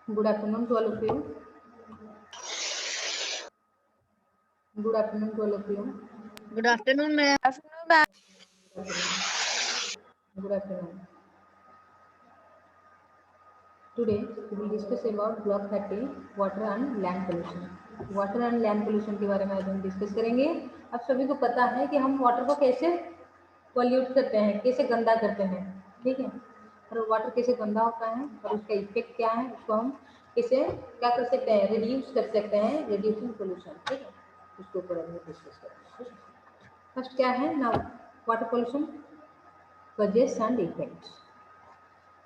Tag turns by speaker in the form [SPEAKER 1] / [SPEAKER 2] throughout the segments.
[SPEAKER 1] Good afternoon to all of you. Good afternoon to all of you.
[SPEAKER 2] Good afternoon, ma'am.
[SPEAKER 1] Good afternoon. Today we will discuss about block 30 water and land pollution. Water and land pollution के बारे में आज हम discuss करेंगे। अब सभी को पता है कि हम वाटर को कैसे पॉल्यूट करते हैं, कैसे गंदा करते हैं, ठीक है। और वाटर कैसे गंदा होता है और उसका इफेक्ट क्या है, उसको हम कैसे क्या कर सकते हैं, रिड्यूस कर सकते हैं, रिड्यूसिंग पोल्यूशन, ठीक है। उसके ऊपर हम डिस्कस करेंगे। फर्स्ट क्या है ना, water pollution causes and effects.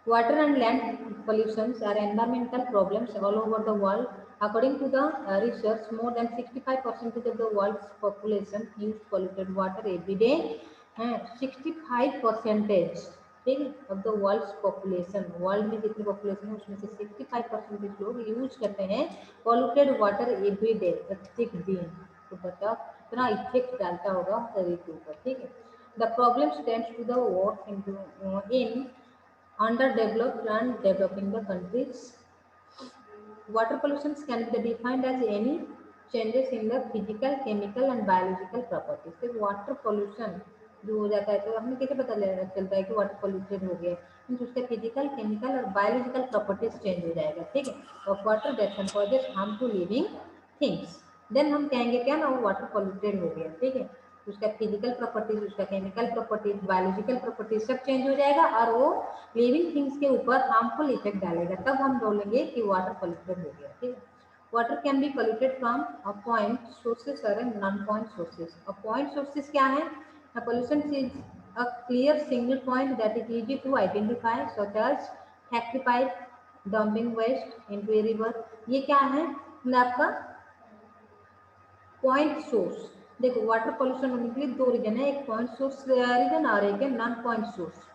[SPEAKER 1] Water and land pollutions are environmental problems all over the world. According to the research, more than 65% of the world's population use polluted water every day. 65% of the world's population, world में जितनी population है उसमें से 65% लोग use करते हैं polluted water every day, प्रत्येक दिन। तो बताओ कितना इफेक्ट डालता होगा शरीर के ऊपर, ठीक है। The problem stems to the work in underdeveloped and developing the countries. Water pollution can be defined as any changes in the physical, chemical and biological properties. तो water pollution जो हो जाता है तो हमें कैसे पता चलता है कि वाटर पोल्यूटेड हो गया, मीन्स उसका फिजिकल, केमिकल और बायोलॉजिकल प्रॉपर्टीज चेंज हो जाएगा, ठीक है। Of water that can causes harm to living things, then हम कहेंगे क्या ना वो वाटर पोल्यूटेड हो गया, ठीक है। उसका फिजिकल प्रॉपर्टीज, उसका केमिकल प्रॉपर्टीज, बायोलॉजिकल प्रॉपर्टीज सब चेंज हो जाएगा और वो लिविंग थिंग्स के ऊपर हार्मफुल इफेक्ट डालेगा, तब हम बोलेंगे कि वाटर पोल्यूटेड हो गया, ठीक है। Water can be polluted from a point sources और non point sources. A point sources क्या है, pollution is a clear single point that is easy to identify such as factory pipe, dumping waste into a river. ये क्या है आपका point source. देखो water pollution होने के लिए दो रीजन है, एक पॉइंट सोर्स रीजन और एक है नॉन पॉइंट सोर्स।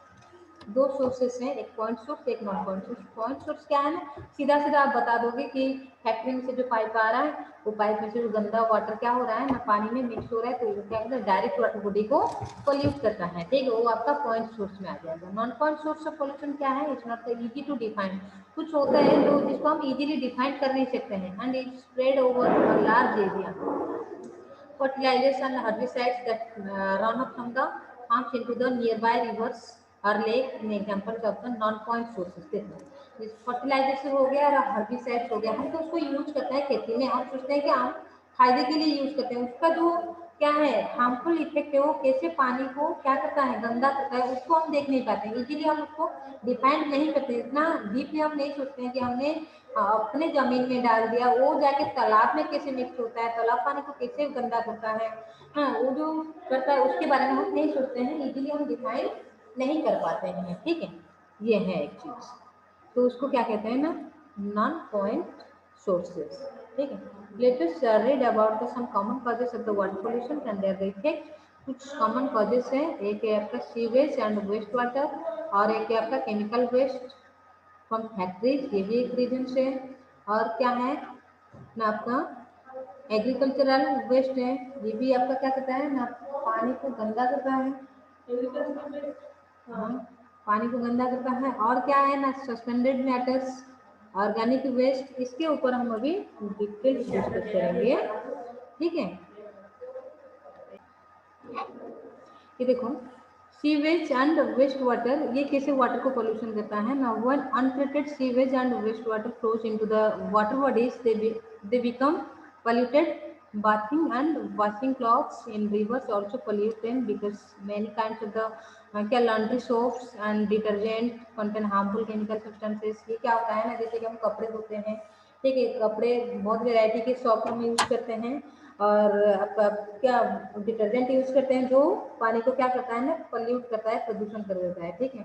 [SPEAKER 1] दो सोर्सेस हैं, एक पॉइंट सोर्स एक non point source. Point source क्या है ना, सीधा सीधा आप बता दोगे कि फैक्ट्री में से जो पाइप आ रहा है वो पाइप में से जो गंदा वाटर क्या हो रहा है ना, पानी में मिक्स हो रहा है, तो वो क्या है डायरेक्ट वाटर बॉडी को पोल्यूट करता है, ठीक है, वो आपका पॉइंट सोर्स में आ जाएगा। Non point source of pollution क्या है, it's not easy to define. कुछ होता है जो जिसको हम इजीली डिफाइन कर नहीं सकते हैं and it spread over large area. Fertilizers and herbicides that run off from the farms into the nearby rivers or lake in examples of the non-point sources. देखो फर्टिलाइजर हो गया और हर्बिसाइड्स हो गया, हम तो उसको यूज करते हैं खेती में, हम सोचते हैं कि हम फायदे के लिए यूज करते हैं, उसका जो क्या है हार्मफुल इफेक्ट है वो कैसे पानी को क्या करता है गंदा करता है, उसको हम देख नहीं पाते, इजीली हम उसको डिफाइन नहीं करते, इतना डीपली हम नहीं सोचते हैं कि हमने अपने जमीन में डाल दिया, वो जाके तालाब में कैसे मिक्स होता है, तालाब पानी को कैसे गंदा करता है, हाँ वो जो करता है उसके बारे में हम नहीं सोचते हैं, इजीली हम डिफाइन नहीं कर पाते हैं, ठीक है। ये है एक चीज, तो उसको क्या कहते हैं ना, नॉन पॉइंट सोर्सेस, ठीक है। Let us read about the some common causes of the water pollution and their effect. कुछ कॉमन कॉजेस हैं, एक है आपका सीवेज एंड वेस्ट वाटर और एक है आपका केमिकल वेस्ट फ्रॉम फैक्ट्रीज, ये भी एक रीजन से। और क्या है ना आपका एग्रीकल्चरल वेस्ट है, ये भी आपका क्या करता है ना पानी को गंदा करता है, हाँ पानी को गंदा करता है। और क्या है ना सस्पेंडेड मैटर्स, ऑर्गेनिक वेस्ट, इसके ऊपर हम अभी डिटेल डिस्कस करेंगे, ठीक है। ये देखो सीवेज एंड वेस्ट वाटर, ये कैसे वाटर को पोल्यूशन करता है ना, when untreated sewage and waste water flows into the water bodies they become polluted. Bathing and washing clothes in rivers also pollute them because many kinds of the क्या laundry soaps and detergent contain harmful chemical substances। ये क्या होता है ना, जैसे कि हम कपड़े धोते हैं, ठीक है, कपड़े बहुत वेराइटी के सोप हम यूज करते हैं और आपका क्या डिटर्जेंट यूज करते हैं जो पानी को क्या करता है ना पोल्यूट करता है, प्रदूषण कर देता है, ठीक है।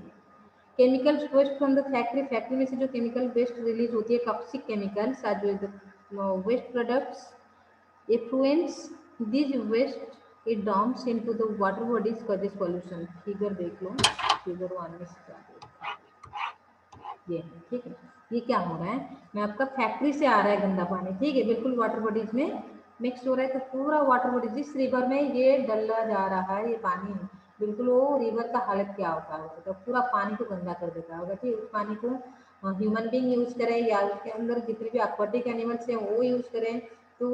[SPEAKER 1] Chemical waste from the factory, factory में से जो केमिकल वेस्ट रिलीज होती है टॉक्सिक केमिकल्स आर जो waste products effluents these waste it dumps into the water bodies causes pollution। Figure देख लो, फिगर 1 में ये है, ठीक है। ये क्या हो रहा है मैं आपका फैक्ट्री से आ रहा है गंदा पानी, ठीक है, बिल्कुल वाटर बॉडीज में मिक्स हो रहा है, तो पूरा वाटर बॉडी जिस रिवर में ये डला जा रहा है ये पानी, बिल्कुल वो रिवर का हालत क्या होता होगा, तो पूरा पानी को गंदा कर देता होगा, ठीक है। उस पानी को ह्यूमन बीइंग यूज करें या उसके अंदर जितने भी aquatic एनिमल्स हैं वो यूज करें, तो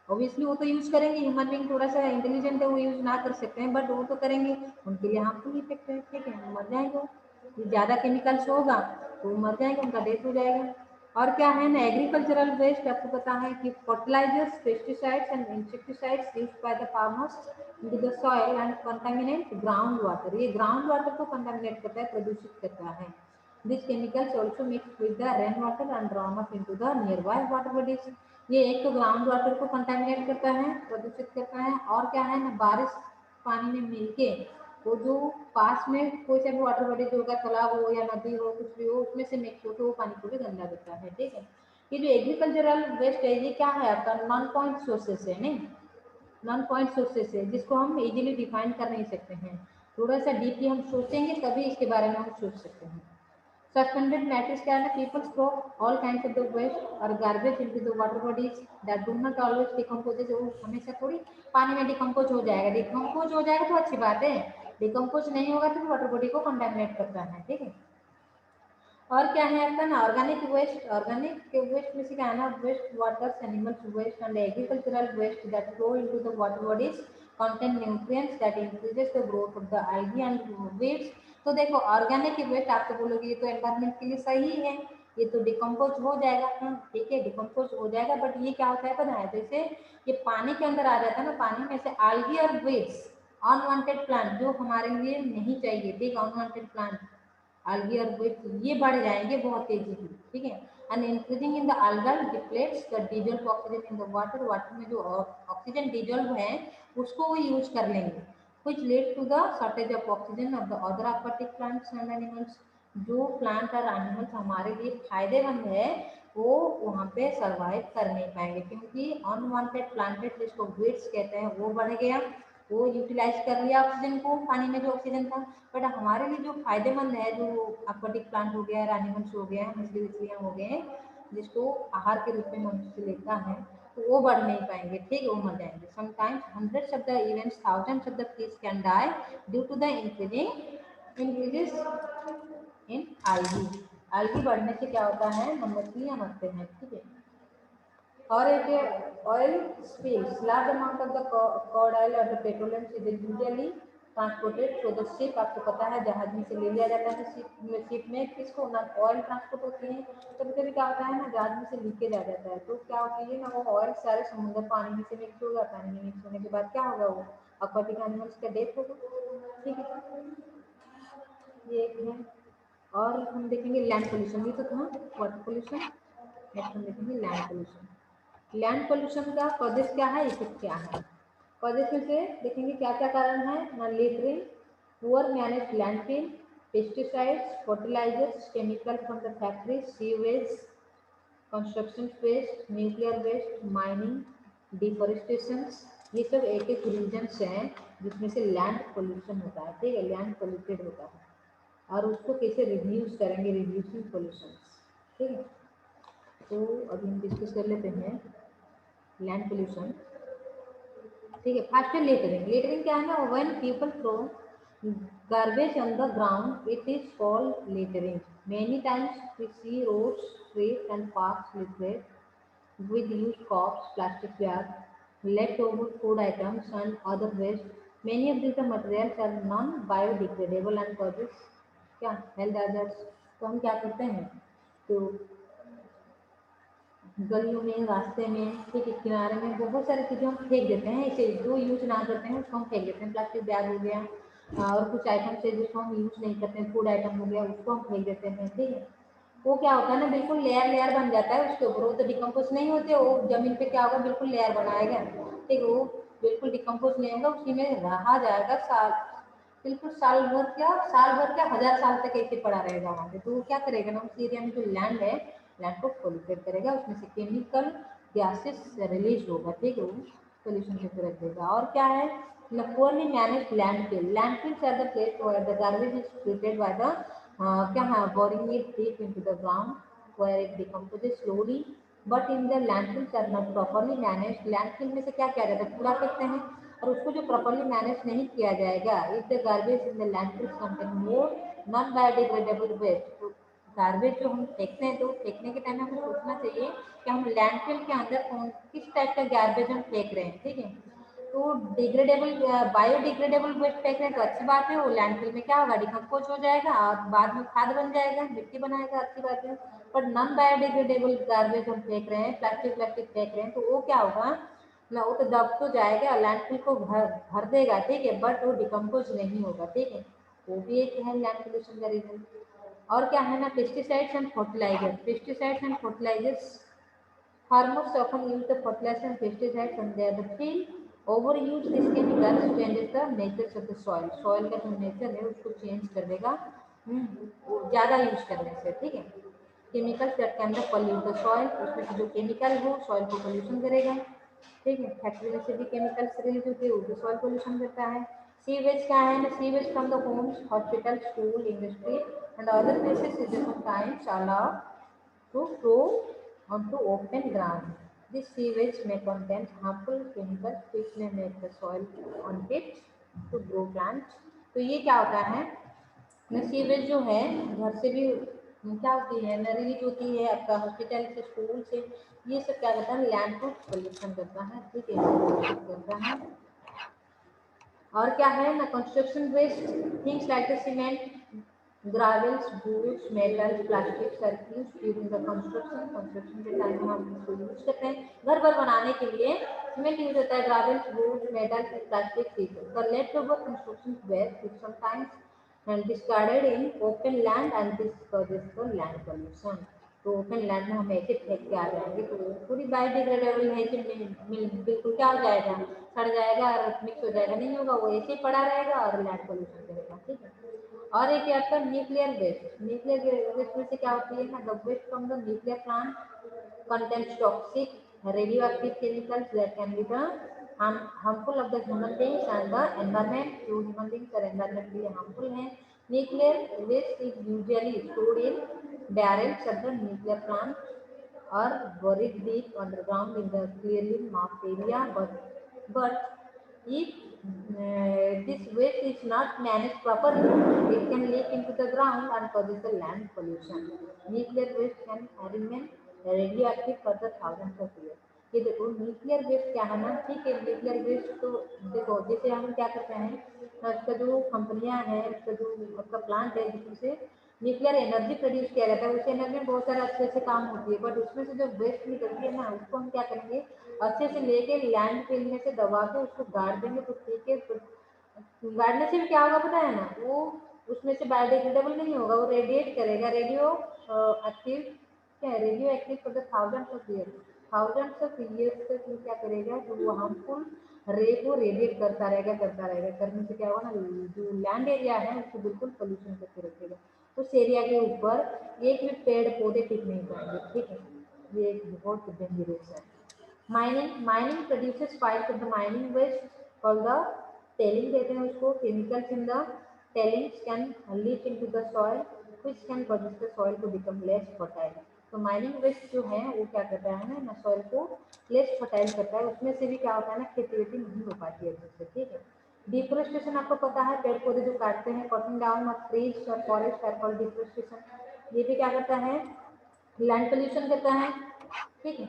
[SPEAKER 1] ऑब्वियसली वो तो यूज करेंगे। ह्यूमन बीइंग थोड़ा सा इंटेलिजेंट है, वो यूज ना कर सकते हैं, बट वो तो करेंगे, उनके लिए हार्मफुल इफेक्ट है, ठीक है, मर जाएंगे वो। ज़्यादा केमिकल्स होगा तो मर जाएंगे, उनका डेथ हो जाएगा। और क्या है ना, एग्रीकल्चरल वेस्ट आपको पता है कि fertilizers, pesticides and insecticides used by the farmers into the soil and contaminate ground water. ये ग्राउंड वाटर को कंटामिनेट करता है, प्रदूषित करता है। These chemicals also mix with the rainwater and drawn off into the nearby water bodies. ये एक तो ग्राउंड वाटर को कंटामिनेट करता है, प्रदूषित करता है, और क्या है ना, बारिश पानी में मिलके वो जो पास में कोई सा भी वाटर बॉडी होगा, तालाब हो या नदी हो, कुछ भी हो, उसमें से मिक्स हो तो वो पानी को भी गंदा करता है, ठीक है। ये जो एग्रीकल्चरल वेस्ट है ये क्या है आपका, नॉन पॉइंट सोर्सेस है, नहीं, नॉन पॉइंट सोर्सेस है, जिसको हम इजीली डिफाइन कर नहीं सकते हैं। थोड़ा सा डीपली हम सोचेंगे तभी इसके बारे में हम सोच सकते हैं। Suspended matters can people throw all kinds of the waste or garbage into the water bodies that do not always decompose। वो हमेशा थोड़ी पानी में डिकम्पोज हो जाएगा, डिकम्पोज हो जाएगा तो अच्छी बात है, डिकम्पोज नहीं होगा तो वाटर बॉडी को कंटामिनेट करता है, ठीक है। और क्या है आपका ना, ऑर्गेनिक वेस्ट। ऑर्गेनिक के वेस्ट में से क्या है ना, waste waters, animals waste and agricultural waste that flow into the water bodies contain nutrients that increases the growth of the algae and weeds। तो देखो ऑर्गेनिक वेस्ट आप तो बोलोगे ये तो एनवायरमेंट के लिए सही है, ये तो डिकम्पोज हो जाएगा, ठीक है, डिकम्पोज हो जाएगा, बट ये क्या होता है पता है, जैसे ये पानी के अंदर आ जाता है ना, पानी में से algae और weeds, अनवांटेड प्लांट जो हमारे लिए नहीं चाहिए, ठीक, अनवांटेड प्लांट, algae और weeds, ये बढ़ जाएंगे बहुत तेजी से, ठीक है। And increasing in the algal depletes the dissolved oxygen in the water. Water में जो ऑक्सीजन डिजोल्व है उसको वो यूज कर लेंगे, which lead to the shortage of oxygen of the other aquatic plants and animals। जो प्लांट और animals हमारे लिए फायदेमंद है वो वहाँ पे सरवाइव कर नहीं पाएंगे, क्योंकि अनवांटेड प्लांटेड जिसको weeds कहते हैं वो बढ़ गया, वो यूटिलाइज कर लिया ऑक्सीजन को, पानी में जो ऑक्सीजन था। बट हमारे लिए जो फायदेमंद है, जो एक्वाटिक प्लांट हो गया, एनिमल्स हो गया, मछली उछलियाँ हो गए, जिसको आहार के रूप में मनुष्य लेता है, तो वो बढ़ नहीं पाएंगे, ठीक है, वो मर जाएंगे। Sometimes hundreds of the events, thousands of the fish can die due to the increases in algae। algae बढ़ने से क्या होता है, मछलियाँ मरते हैं, ठीक है। और एक oil spills, large amount of the crude oil और the petroleum is usually transported through the ship. आपको पता है जहाज में से ले लिया जाता है, शिप में किसको ना ऑयल ट्रांसपोर्ट होती है। कभी कभी क्या होता है ना, जहाज में से लीकेज आ जाता है, तो क्या होती है ना, वो ऑयल सारे समुद्र पानी में से मिक्स होगा, पानी में मिक्स होने के बाद क्या होगा, वो aquatic एनिमल्स का डेथ होगा, ठीक है, ये एक है। और हम देखेंगे लैंड पोल्यूशन, ये तो था वाटर पोल्यूशन। नेक्स्ट हम देखेंगे लैंड पोल्यूशन। लैंड पोल्यूशन का कॉजेस क्या है, इफेक्ट क्या है। कॉजेस में से देखेंगे क्या क्या कारण है ना, littering, poor manage landfill, pesticides, fertilizers, chemical from the factory, sewage, construction waste, nuclear waste, mining, deforestation. ये सब एक एक रीजन्स हैं जिसमें से लैंड पोल्यूशन होता है, ठीक है, लैंड पोल्यूटेड होता है। और उसको कैसे रिड्यूस करेंगे, रिड्यूसिंग पोल्यूशन, ठीक है। तो अभी हम डिस्कस कर लेते हैं लैंड पोल्यूशन, ठीक है। फर्स्ट है लेटरिंग। लेटरिंग क्या है ना, when people throw garbage on the ground it is called littering. Many times we see roads, streets and parks littered with used cups, plastic bags, leftover food items and other waste। Many of these materials are non-biodegradable and causes क्या health hazards। तो हम क्या करते हैं, तो गलियों में, रास्ते में, ठीक है, किनारे में बहुत सारी चीज़ें हम फेंक देते हैं, इसे जो यूज ना करते हैं उसको हम फेंक देते हैं। प्लास्टिक बैग हो गया, और कुछ आइटम्स है जिसको हम यूज नहीं करते हैं, फूड आइटम हो गया, उसको हम फेंक देते हैं, ठीक है। वो क्या होता है ना, बिल्कुल लेयर लेयर बन जाता है उसके ऊपर, वो तो डिकम्पोज नहीं होते, वो जमीन पे क्या होगा, बिल्कुल लेयर बनाएगा, ठीक है, वो बिल्कुल डिकम्पोज नहीं होगा, उसी में रहा जाएगा साल, बिल्कुल साल भर क्या, साल भर क्या, 1000 साल तक ऐसे पड़ा रहेगा वहाँ पे। तो वो क्या करेगा ना, उस एरिया में जो लैंड है, लैंड को पोल्यूटेड करेगा, उसमें से केमिकल गैसेस रिलीज होगा, ठीक है, वो पोल्यूशन से रख देगा। और क्या है, poorly managed landfill। Landfills are the place where the garbage is treated by the क्या है, boring it deep into the ground where it decomposes slowly। But in the landfills are not properly managed। landfill में से क्या किया जाता है, कूड़ा फेंकते हैं, और उसको जो प्रॉपरली मैनेज नहीं किया जाएगा, if the garbage in the landfills contain more non biodegradable waste, garbage जो हम फेंकते हैं तो फेंकने के टाइम हमें सोचना चाहिए कि हम लैंडफिल के अंदर किस टाइप का गार्बेज हम फेंक रहे हैं, ठीक है। तो डिग्रेडेबल बायोडिग्रेडेबल वेस्ट फेंक रहे हैं तो अच्छी बात है, वो लैंडफिल में क्या होगा, डिकम्पोज हो जाएगा और बाद में खाद बन जाएगा, मिट्टी बनाएगा, अच्छी बात है। पर नॉन बायोडिग्रेडेबल गार्बेज हम फेंक रहे हैं, प्लास्टिक फेंक रहे हैं, तो वो क्या होगा ना, वो तो दब तो जाएगा, लैंडफिल को भर देगा, ठीक है, बट वो डिकम्पोज नहीं होगा, ठीक है। वो भी एक है लैंड पोल्यूशन का रीजन। और क्या है ना, pesticides and fertilizer, pesticides and fertilizers, farmers often use the fertilizers and pesticides and they are the field overuse these chemicals changes the nature of the soil, soil का जो nature है उसको change कर देगा वो ज्यादा यूज करने से, ठीक है। Chemicals that can pollute the soil, उसमें से जो केमिकल हो सॉइल को पोल्यूशन करेगा, ठीक है। फैक्ट्री में से भी केमिकल्स रिलीज होते हैं, वो भी सॉइल पोल्यूशन करता है। सीवेज क्या है ना, sewage from the homes, hospital, school, industry and other places is sometimes allowed to flow onto open ground. This sewage may contain harmful chemicals which may make the soil unfit to grow plants. तो ये क्या होता है ना, sewage जो है घर से भी क्या होती है ना, रिलीज होती है आपका हॉस्पिटल से, स्कूल से, ये सब क्या करता है, लैंड को पोल्यूशन करता है, ठीक है, करता है। और क्या है ना, construction waste, things like the cement, gravels, woods, metals, plastics are used during the construction, construction के टाइम हम इसको यूज करते हैं, घर पर बनाने के लिए सीमेंट यूज होता है, gravels, woods, metals, plastic, the left over construction waste sometimes and discarded in open land and this causes the land pollution. तो ओपन लैंड में हम ऐसे फेंक के आ जाएंगे तो पूरी बायोडिग्रेडेबल है कि बिल्कुल क्या हो जाएगा, सड़ जाएगा और मिक्स हो जाएगा, नहीं होगा, वो ऐसे ही पड़ा रहेगा और लैंड पोल्यूशन करेगा, ठीक है। और एक आपका न्यूक्लियर वेस्ट, न्यूक्लियर वेस्ट में से क्या होती है ना, the waste from the nuclear plant contains toxic radioactive chemicals that can be the harmful of the human beings and the environment. जो human beings और environment के लिए harmful हैं। Nuclear waste is usually stored in barrels at the nuclear plant or buried deep underground in the clearly marked area. But if this waste is not managed properly, it can leak into the ground and causes the land pollution. Nuclear waste can remain radioactive for the thousands of year. ये देखो nuclear waste क्या है ना, ठीक है, nuclear waste तो देखो जैसे हम क्या करते हैं, उसका जो कंपनियां हैं, उसका जो आपका प्लांट है जिसमें से न्यूक्लियर एनर्जी प्रोड्यूस किया जाता है, उस एनर्जी में बहुत सारे अच्छे अच्छे काम होती है, बट उसमें से जो वेस्ट निकलती है ना, उसको हम क्या करेंगे, अच्छे से लेके लैंड फिल में से दबा के उसको गाड़ देंगे, तो ठीक है, गाड़ने से भी क्या होगा पता है ना, वो उसमें से बायोडिग्रेडेबल नहीं होगा, वो रेडिएट करेगा, रेडियो एक्टिव, क्या है, radio active for the thousands of years तक वो क्या करेगा, जो वो हार्मफुल रे को रेडिएट करता रहेगा, करने से क्या होगा ना, जो लैंड एरिया है उसको बिल्कुल पोल्यूशन करके रखेगा, उस एरिया के ऊपर एक भी पेड़ पौधे टिक नहीं पाएंगे, ठीक है। ये एक बहुत डेंजरस है। Mining produces piles of the mining waste called the tailing, कहते हैं उसको, chemicals in the tailings can leach into the soil which can cause the soil to become less fertile. तो माइनिंग वेस्ट जो है वो क्या करता है ना, सॉइल को लेस फर्टाइल करता है, उसमें से भी क्या होता है ना, खेती वेती नहीं हो पाती है अच्छे से, ठीक है। डिफोरेस्टेशन आपको पता है, पेड़ पौधे जो काटते हैं, कटिंग डाउन ऑफ ट्रीज और फॉरेस्ट आर कॉल्ड डिफोरेस्टेशन, ये भी क्या करता है, लैंड पोल्यूशन करता है, ठीक है।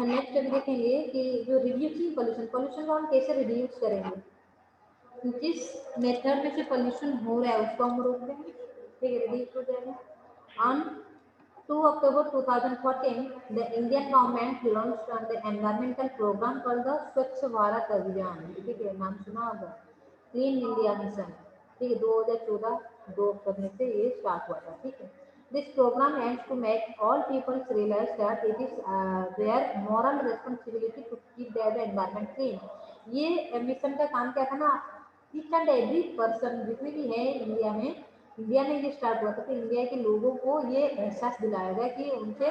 [SPEAKER 1] नेक्स्ट अभी देखेंगे कि जो रिड्यूसिंग पोल्यूशन, पोल्यूशन को हम कैसे रिड्यूस करेंगे, जिस मेथड में से पोल्यूशन हो रहा है उसको हम रोक देंगे, ठीक है, रिड्यूस हो जाएगा। On 2 October 2014, the Indian government launched on the environmental program called the स्वच्छ भारत अभियान, ठीक है, नाम सुना होगा, क्लीन इंडिया मिशन, ठीक है, 2014 2 अक्टूबर में से ये स्टार्ट हुआ था, ठीक है। This program aims to make all people realize that it is their moral responsibility to keep their environment clean. ये मिशन का काम क्या था ना, ईच एंड एवरी पर्सन जितने भी है इंडिया में, इंडिया में ये स्टार्ट हुआ था, तो इंडिया के लोगों को ये एहसास दिलाया गया कि उनसे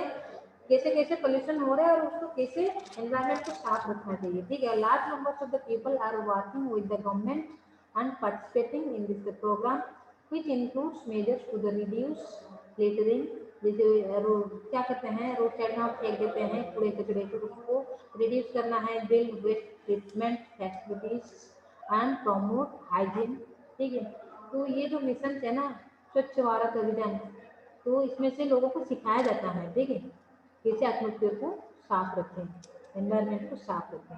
[SPEAKER 1] कैसे कैसे पोल्यूशन हो रहा है और उसको कैसे एनवायरनमेंट को साफ रखना चाहिए, ठीक है। Large numbers of the people are working with the government and participating in this program which includes measures to the reduce littering, जैसे क्या करते हैं, रोड साइड में आप फेंक देते हैं कूड़े कचड़े को, उसको रिड्यूस करना है, build waste treatment facilities and promote hygiene, ठीक है। तो ये जो मिशन है ना, स्वच्छ भारत अभियान, तो इसमें से लोगों को सिखाया जाता है, ठीक है, कैसे एटमॉस्फेयर को साफ रखें, एनवायरनमेंट को साफ रखें।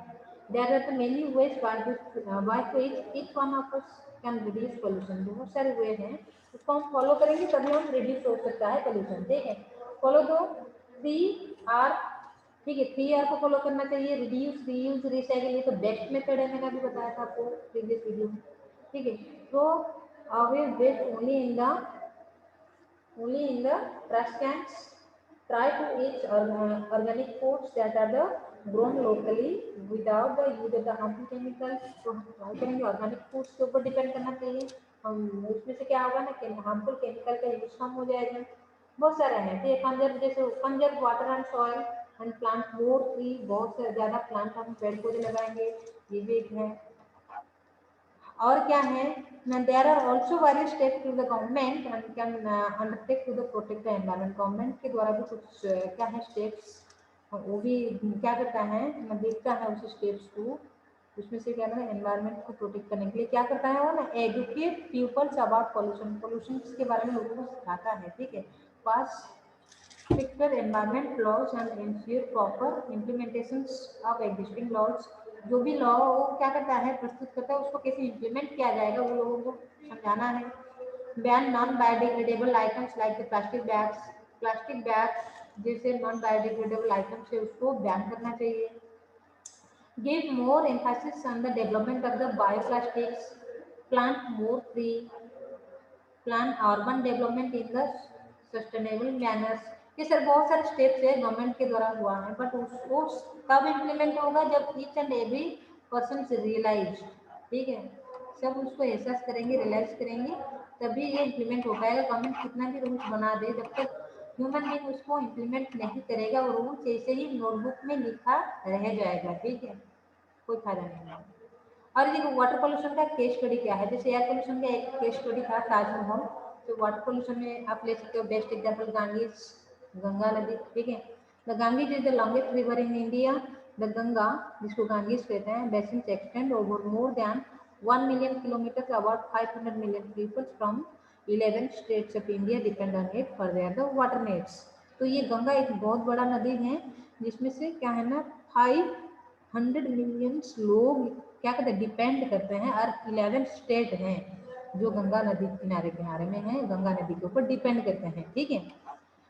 [SPEAKER 1] There are the many ways by which each one of us can reduce pollution. बहुत सारे वे हैं, उसको हम फॉलो करेंगे तभी हम रिड्यूस हो सकता है पोल्यूशन, ठीक है। फॉलो दो 3R, ठीक है, 3R को फॉलो करना चाहिए, रिड्यूस, रीयूज, रिसाइकिल। ये तो बेस्ट मेथड है, मैंने अभी बताया था आपको प्रीवियस वीडियो में, ठीक है। तो away waste only in the trash cans. Try to eat organic foods that are the grown locally without the use of the harmful chemicals. तो हम ट्राई करेंगे ऑर्गेनिक फूड्स के ऊपर डिपेंड करना चाहिए। हम उसमें से क्या होगा ना कि हार्मफुल केमिकल का यूज कम हो जाएगा। बहुत सारे हैं, तो कंजर्व, जैसे conserve water and soil and plant more tree, बहुत से ज़्यादा प्लांट हम पेड़ पौधे लगाएंगे, ये भी एक है। और क्या है, there are also various steps to the government and can undertake to the protect the environment. Government के द्वारा भी कुछ क्या है स्टेप्स, वो भी क्या करता है, देखता है उस स्टेप्स को, उसमें से क्या है एनवायरमेंट को प्रोटेक्ट करने के लिए क्या करता है वो ना, educate peoples about pollution, pollution के बारे में लोगों को सिखाता है, ठीक है। पास stricter environment laws and ensure proper implementations of existing laws। जो भी लॉ वो क्या करता है, प्रस्तुत करता है, उसको कैसे इम्प्लीमेंट किया जाएगा वो लोगों को समझाना है। Ban non biodegradable items like the plastic bags जैसे नॉन बायोडिग्रेडेबल आइटम्स है उसको बैन करना चाहिए। Give more emphasis on the development of the bioplastics, plant more tree, plan urban development in the sustainable manners. ये sir बहुत सारे steps है government के द्वारा हुआ है, बट उसको कब इम्प्लीमेंट होगा, जब each and every person realise, ठीक है, सब उसको एहसास करेंगे, रियलाइज करेंगे, तभी ये इम्प्लीमेंट हो पाएगा। गवर्नमेंट कितना भी रूल्स बना दे, जब तक ह्यूमन बीइंग उसको इम्प्लीमेंट नहीं करेगा, वो रूल्स ऐसे ही नोटबुक में लिखा रह जाएगा, ठीक है, कोई फायदा नहीं है। और देखो वाटर पोल्यूशन का केस स्टडी क्या है, जैसे एयर पोल्यूशन का एक केस स्टडी था ताजमहल, तो वाटर पोल्यूशन में आप ले सकते हो बेस्ट एग्जांपल गांगीज, गंगा नदी, ठीक है। The Ganges is the longest river in India. The Ganga, जिसको गांगीज कहते हैं, basin extend over more than 1 million kilometre, about 500 million people from 11 states of India depend on it for their the water needs. तो ये गंगा एक बहुत बड़ा नदी है, जिसमें से क्या है ना 500 मिलियंस लोग क्या कहते हैं डिपेंड करते हैं, और 11 स्टेट हैं जो गंगा नदी किनारे किनारे में है, गंगा नदी के ऊपर डिपेंड करते हैं, ठीक है।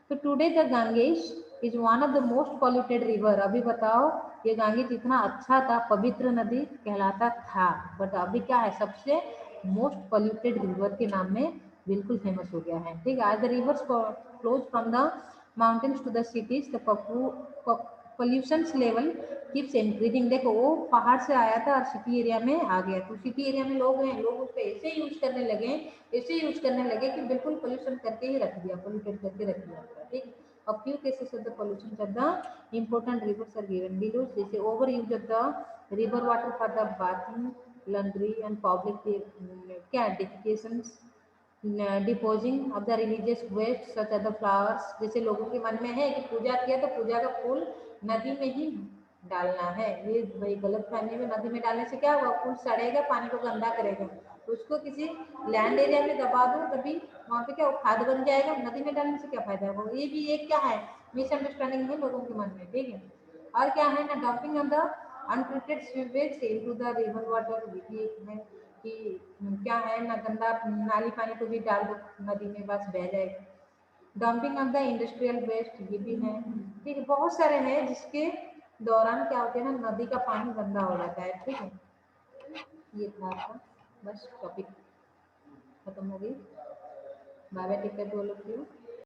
[SPEAKER 1] तो today the Ganges is one of the most polluted river. अभी बताओ ये गांगेश इतना अच्छा था, पवित्र नदी कहलाता था, बट अभी क्या है, सबसे मोस्ट पॉल्यूटेड रिवर के नाम में बिल्कुल फेमस हो गया है, ठीक है। आज the rivers flows from the mountains to the cities, the pollution level keeps increasing. देखो वो पहाड़ से आया था और सिटी एरिया में आ गया, तो सिटी एरिया में लोग हैं, लोग उसको ऐसे यूज करने लगे, ऐसे यूज करने लगे कि बिल्कुल पोल्यूशन करके ही रख दिया, पोल्यूटेड करके रख दिया, ठीक। A few cases of the pollution of the important rivers are given below, जैसे over use of the river water for the bathing, laundry and public क्या defecations, depositing of the religious waste such as the flowers. जैसे लोगों के मन में है कि पूजा किया तो पूजा का फूल नदी में ही डालना है, ये भाई गलत फहमी में, नदी में डालने से क्या होगा, फूल सड़ेगा, पानी को गंदा करेगा, तो उसको किसी लैंड एरिया में दबा दो, तभी वहाँ पे क्या खाद बन जाएगा, नदी में डालने से क्या फायदा होगा। ये भी एक क्या है मिसअंडरस्टैंडिंग है लोगों के मन में, ठीक है। और क्या है ना dumping of the untreated sewage into the river water, ये भी एक है कि क्या है ना गंदा नाली पानी को भी डाल दो नदी में, बस बह जाएगा। Dumping of the industrial waste, ये भी है, ठीक है। बहुत सारे हैं जिसके दौरान क्या होते हैं ना नदी का पानी गंदा हो जाता है, ठीक है। ये था आपका बस टॉपिक खत्म हो गई। Bye bye, take care to all of you.